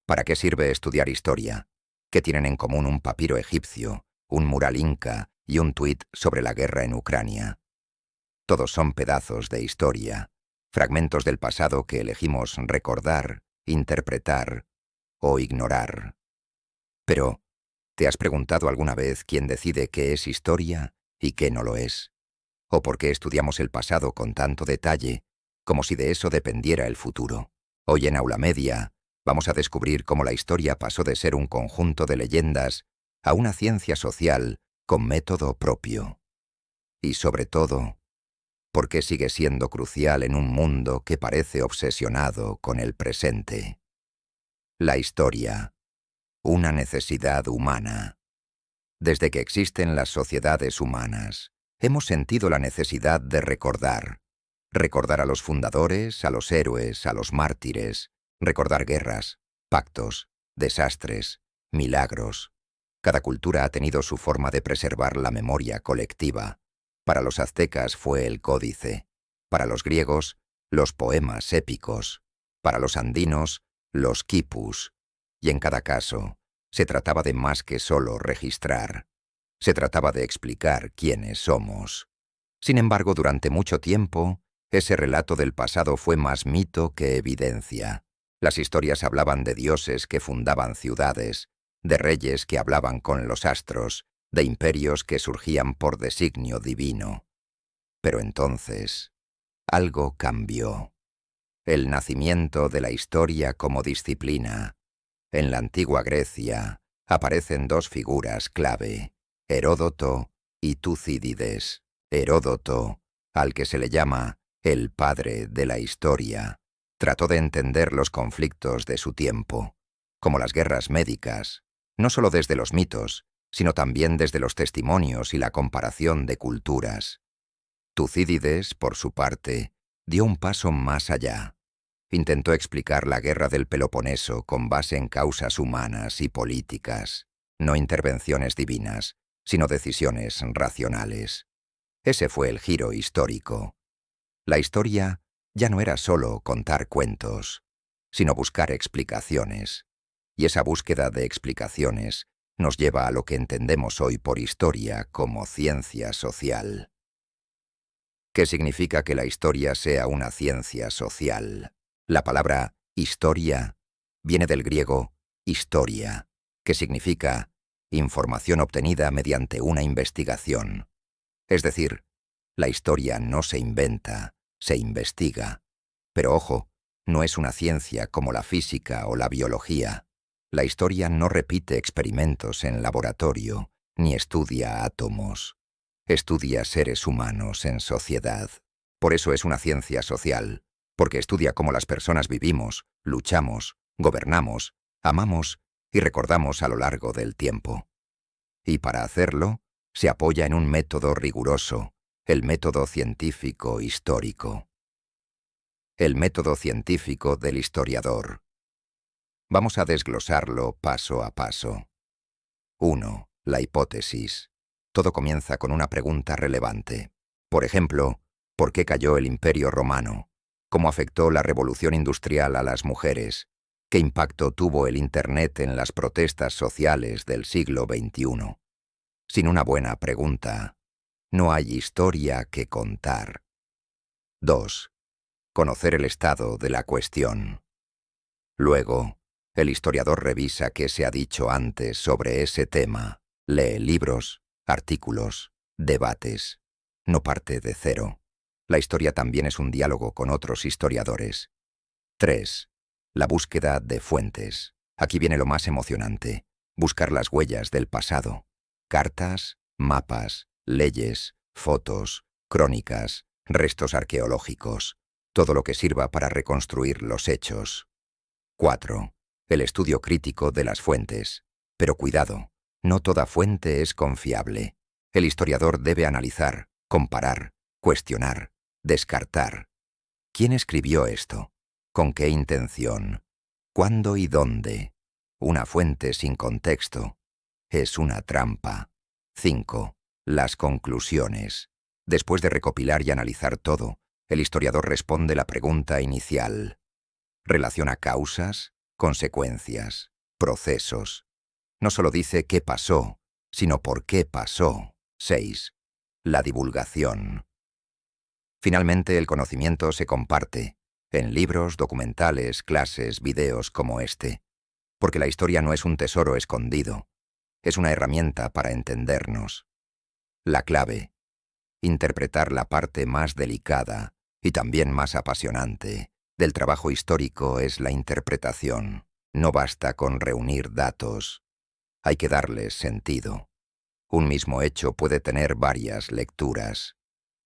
¿Para qué sirve estudiar historia? ¿Qué tienen en común un papiro egipcio, un mural inca y un tuit sobre la guerra en Ucrania? Todos son pedazos de historia, fragmentos del pasado que elegimos recordar, interpretar o ignorar. Pero, ¿te has preguntado alguna vez quién decide qué es historia y qué no lo es? ¿O por qué estudiamos el pasado con tanto detalle, como si de eso dependiera el futuro? Hoy en Aula Media vamos a descubrir cómo la historia pasó de ser un conjunto de leyendas a una ciencia social con método propio. Y sobre todo, ¿por qué sigue siendo crucial en un mundo que parece obsesionado con el presente? La historia, una necesidad humana. Desde que existen las sociedades humanas, hemos sentido la necesidad de recordar. Recordar a los fundadores, a los héroes, a los mártires. Recordar guerras, pactos, desastres, milagros. Cada cultura ha tenido su forma de preservar la memoria colectiva. Para los aztecas fue el códice. Para los griegos, los poemas épicos. Para los andinos, los quipus. Y en cada caso, se trataba de más que solo registrar. Se trataba de explicar quiénes somos. Sin embargo, durante mucho tiempo, ese relato del pasado fue más mito que evidencia. Las historias hablaban de dioses que fundaban ciudades, de reyes que hablaban con los astros, de imperios que surgían por designio divino. Pero entonces, algo cambió. El nacimiento de la historia como disciplina. En la antigua Grecia aparecen dos figuras clave, Heródoto y Tucídides. Heródoto, al que se le llama el padre de la historia, trató de entender los conflictos de su tiempo, como las guerras médicas, no solo desde los mitos, sino también desde los testimonios y la comparación de culturas. Tucídides, por su parte, dio un paso más allá. Intentó explicar la guerra del Peloponeso con base en causas humanas y políticas, no intervenciones divinas, sino decisiones racionales. Ese fue el giro histórico. La historia ya no era solo contar cuentos, sino buscar explicaciones. Y esa búsqueda de explicaciones nos lleva a lo que entendemos hoy por historia como ciencia social. ¿Qué significa que la historia sea una ciencia social? La palabra historia viene del griego historia, que significa información obtenida mediante una investigación. Es decir, la historia no se inventa, se investiga. Pero ojo, no es una ciencia como la física o la biología. La historia no repite experimentos en laboratorio, ni estudia átomos. Estudia seres humanos en sociedad. Por eso es una ciencia social, porque estudia cómo las personas vivimos, luchamos, gobernamos, amamos y recordamos a lo largo del tiempo. Y para hacerlo, se apoya en un método riguroso, el método científico histórico. El método científico del historiador. Vamos a desglosarlo paso a paso. 1. La hipótesis. Todo comienza con una pregunta relevante. Por ejemplo, ¿por qué cayó el Imperio Romano? ¿Cómo afectó la revolución industrial a las mujeres? ¿Qué impacto tuvo el Internet en las protestas sociales del siglo XXI? Sin una buena pregunta, no hay historia que contar. 2. Conocer el estado de la cuestión. Luego, el historiador revisa qué se ha dicho antes sobre ese tema, lee libros, artículos, debates. No parte de cero. La historia también es un diálogo con otros historiadores. 3. La búsqueda de fuentes. Aquí viene lo más emocionante. Buscar las huellas del pasado. Cartas, mapas, leyes, fotos, crónicas, restos arqueológicos. Todo lo que sirva para reconstruir los hechos. 4. El estudio crítico de las fuentes. Pero cuidado, no toda fuente es confiable. El historiador debe analizar, comparar, cuestionar, descartar. ¿Quién escribió esto? ¿Con qué intención? ¿Cuándo y dónde? Una fuente sin contexto es una trampa. 5. Las conclusiones. Después de recopilar y analizar todo, el historiador responde la pregunta inicial. ¿Relaciona causas? consecuencias, procesos. No solo dice qué pasó, sino por qué pasó. 6. La divulgación. Finalmente, el conocimiento se comparte, en libros, documentales, clases, videos como este, porque la historia no es un tesoro escondido, es una herramienta para entendernos. La clave: interpretar la parte más delicada y también más apasionante del trabajo histórico es la interpretación. No basta con reunir datos, hay que darles sentido. Un mismo hecho puede tener varias lecturas.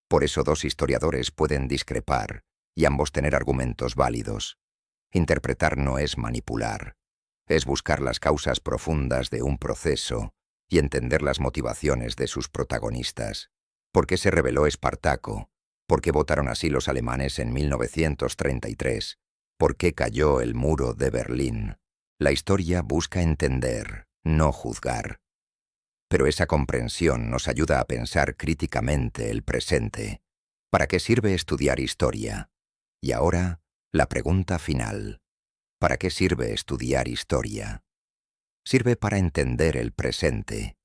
Por eso dos historiadores pueden discrepar y ambos tener argumentos válidos. Interpretar no es manipular, es buscar las causas profundas de un proceso y entender las motivaciones de sus protagonistas. ¿Por qué se rebeló Espartaco? ¿Por qué votaron así los alemanes en 1933? ¿Por qué cayó el muro de Berlín? La historia busca entender, no juzgar. Pero esa comprensión nos ayuda a pensar críticamente el presente. ¿Para qué sirve estudiar historia? Y ahora, la pregunta final. ¿Para qué sirve estudiar historia? Sirve para entender el presente.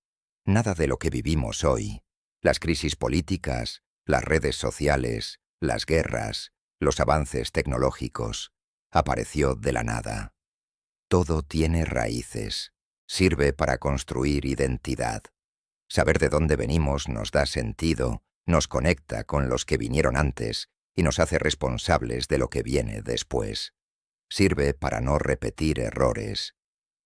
Nada de lo que vivimos hoy, las crisis políticas, las redes sociales, las guerras, los avances tecnológicos, apareció de la nada. Todo tiene raíces. Sirve para construir identidad. Saber de dónde venimos nos da sentido, nos conecta con los que vinieron antes y nos hace responsables de lo que viene después. Sirve para no repetir errores.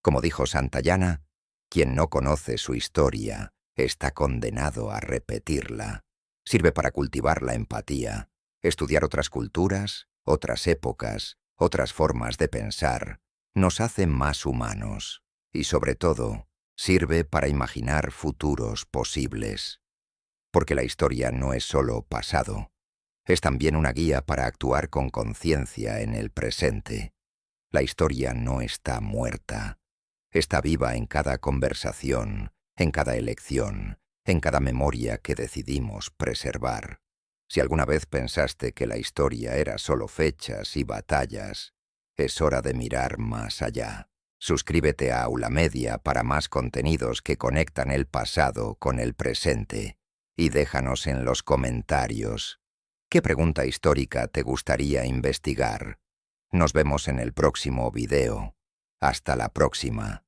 Como dijo Santayana, quien no conoce su historia está condenado a repetirla. Sirve para cultivar la empatía, estudiar otras culturas, otras épocas, otras formas de pensar. Nos hace más humanos y, sobre todo, sirve para imaginar futuros posibles. Porque la historia no es solo pasado, es también una guía para actuar con conciencia en el presente. La historia no está muerta, está viva en cada conversación, en cada elección, en cada memoria que decidimos preservar. Si alguna vez pensaste que la historia era solo fechas y batallas, es hora de mirar más allá. Suscríbete a Aula Media para más contenidos que conectan el pasado con el presente y déjanos en los comentarios ¿qué pregunta histórica te gustaría investigar? Nos vemos en el próximo video. Hasta la próxima.